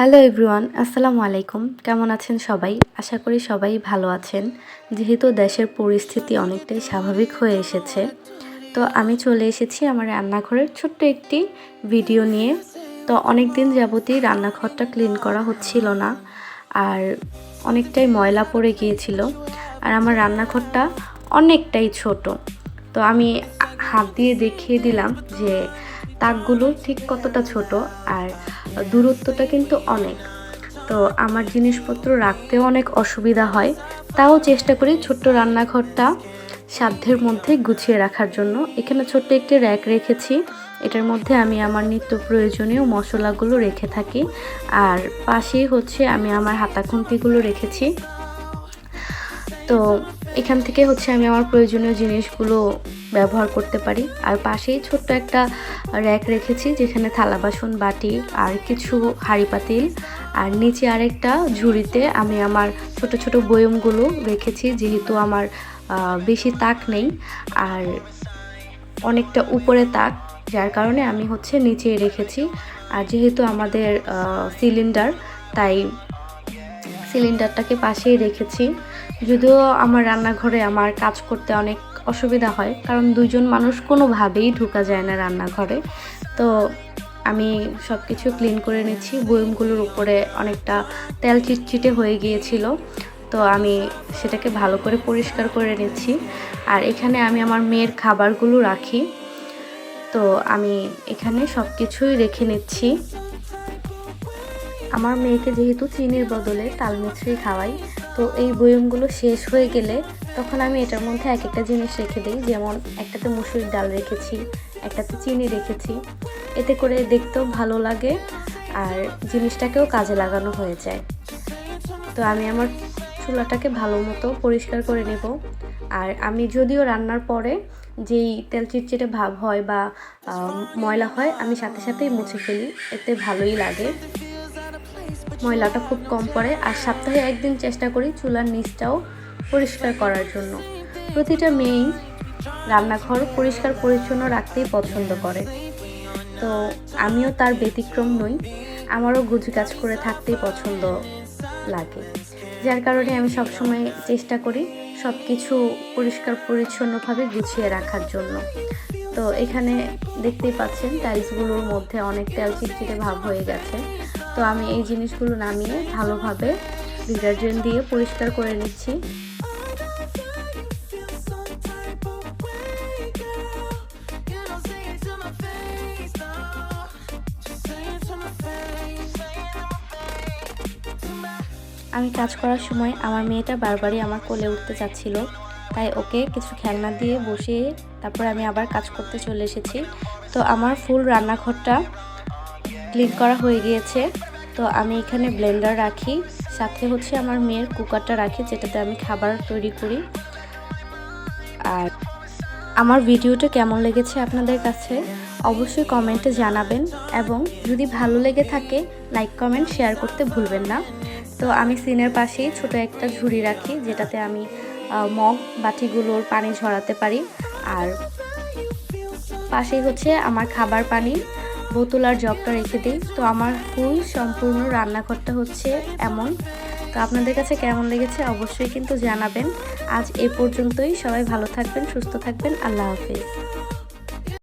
Hello everyone, আসসালামু আলাইকুম। কেমন আছেন সবাই? আশা করি সবাই ভালো আছেন। যেহেতু দেশের পরিস্থিতি অনেকটাই স্বাভাবিক হয়ে এসেছে, তো আমি চলে এসেছি আমার রান্নাঘরের ছোট্ট একটি ভিডিও নিয়ে। তো অনেক দিন যাবতই রান্নাঘরটা ক্লিন করা হচ্ছিল না, আর অনেকটাই ময়লা পড়ে গিয়েছিল। আর আমার রান্নাঘরটা অনেকটাই ছোট। তো আমি হাত দিয়ে দেখিয়ে দিলাম যে তাকগুলো ঠিক কতটা ছোট, আর দূরত্বটা কিন্তু অনেক। তো আমার জিনিসপত্র রাখতেও অনেক অসুবিধা হয়, তাও চেষ্টা করি ছোট্ট রান্নাঘরটা সাধ্যের মধ্যে গুছিয়ে রাখার জন্য। এখানে ছোট্ট একটি র্যাক রেখেছি, এটার মধ্যে আমি আমার নিত্য প্রয়োজনীয় মশলাগুলো রেখে থাকি। আর পাশেই হচ্ছে আমি আমার হাতা খুন্তিগুলো রেখেছি। তো এখান থেকে হচ্ছে আমি আমার প্রয়োজনীয় জিনিসগুলো ব্যবহার করতে পারি। আর পাশেই ছোট্ট একটা র্যাক রেখেছি, যেখানে থালা বাসন বাটি আর কিছু হাঁড়ি পাতিল, আর নিচে আরেকটা ঝুড়িতে আমি আমার ছোট ছোট বয়মগুলো রেখেছি, যেহেতু আমার বেশি তাক নেই আর অনেকটা উপরে তাক, যার কারণে আমি হচ্ছে নিচে রেখেছি। আর যেহেতু আমাদের সিলিন্ডার, তাই সিলিন্ডারটাকে পাশেই রেখেছি। যদিও আমার রান্নাঘরে আমার কাজ করতে অনেক অসুবিধা হয়, কারণ দুইজন মানুষ কোনোভাবেই ঢোকা যায় না রান্নাঘরে। তো আমি সব কিছু ক্লিন করে নিচ্ছি। বয়মগুলোর উপরে অনেকটা তেল চিটচিটে হয়ে গিয়েছিল, তো আমি সেটাকে ভালো করে পরিষ্কার করে নিচ্ছি। আর এখানে আমি আমার মেয়ের খাবারগুলো রাখি, তো আমি এখানে সব কিছুই রেখে নিচ্ছি। আমার মেয়েকে যেহেতু চিনির বদলে তাল মিছরি খাওয়াই, তো এই বয়মগুলো শেষ হয়ে গেলে তখন আমি এটার মধ্যে এক একটা জিনিস রেখে দিই। যেমন একটাতে মসুরির ডাল রেখেছি, একটাতে চিনি রেখেছি। এতে করে দেখতেও ভালো লাগে আর জিনিসটাকেও কাজে লাগানো হয়ে যায়। তো আমি আমার চুলাটাকে ভালো মতো পরিষ্কার করে নেব। আর আমি যদিও রান্নার পরে যেই তেল চিটচিটে ভাব হয় বা ময়লা হয়, আমি সাথে সাথেই মুছে ফেলি, এতে ভালোই লাগে, ময়লাটা খুব কম পড়ে। আর সপ্তাহে একদিন চেষ্টা করি চুলার নিচটাও পরিষ্কার করার জন্য। প্রতিটা মেয়েই রান্নাঘর পরিষ্কার পরিচ্ছন্ন রাখতেই পছন্দ করে, তো আমিও তার ব্যতিক্রম নই। আমারও গুছগাছ করে থাকতেই পছন্দ লাগে, যার কারণে আমি সবসময় চেষ্টা করি সব কিছু পরিষ্কার পরিচ্ছন্নভাবে গুছিয়ে রাখার জন্য। তো এখানে দেখতেই পাচ্ছেন টাইলসগুলোর মধ্যে অনেক তেল চিটচিটে ভাব হয়ে গেছে। তো আমি এই জিনিসগুলো নামিয়ে ভালোভাবে ডিটারজেন্ট দিয়ে পরিষ্কার করে নিচ্ছি। আমি কাজ করার সময় আমার মেয়েটা বারবারই আমার কোলে উঠতে চাচ্ছিল, তাই ওকে কিছু খেলনা দিয়ে বসিয়ে তারপর আমি আবার কাজ করতে চলে এসেছি। তো আমার ফুল রান্নাঘরটা ক্লিন করা হয়ে গিয়েছে। তো আমি এখানে ব্লেন্ডার রাখি, সাথে হচ্ছে আমার মেয়ের কুকারটা রাখি, যেটাতে আমি খাবার তৈরি করি। আর আমার ভিডিওটা কেমন লেগেছে আপনাদের কাছে অবশ্যই কমেন্টে জানাবেন, এবং যদি ভালো লেগে থাকে লাইক কমেন্ট শেয়ার করতে ভুলবেন না। তো আমি সিনের পাশেই ছোট একটা ঝুড়ি রাখি, যেটাতে আমি মগ বাটিগুলোর পানি ঝরাতে পারি। আর পাশেই হচ্ছে আমার খাবার পানি বোতল আর জগটা রেখে দিই। তো আমার ফুল সম্পূর্ণ রান্নাঘরটা হচ্ছে এমন। তো আপনাদের কাছে কেমন লেগেছে অবশ্যই কিন্তু জানাবেন। আজ এ পর্যন্তই। সবাই ভালো থাকবেন, সুস্থ থাকবেন। আল্লাহ হাফেজ।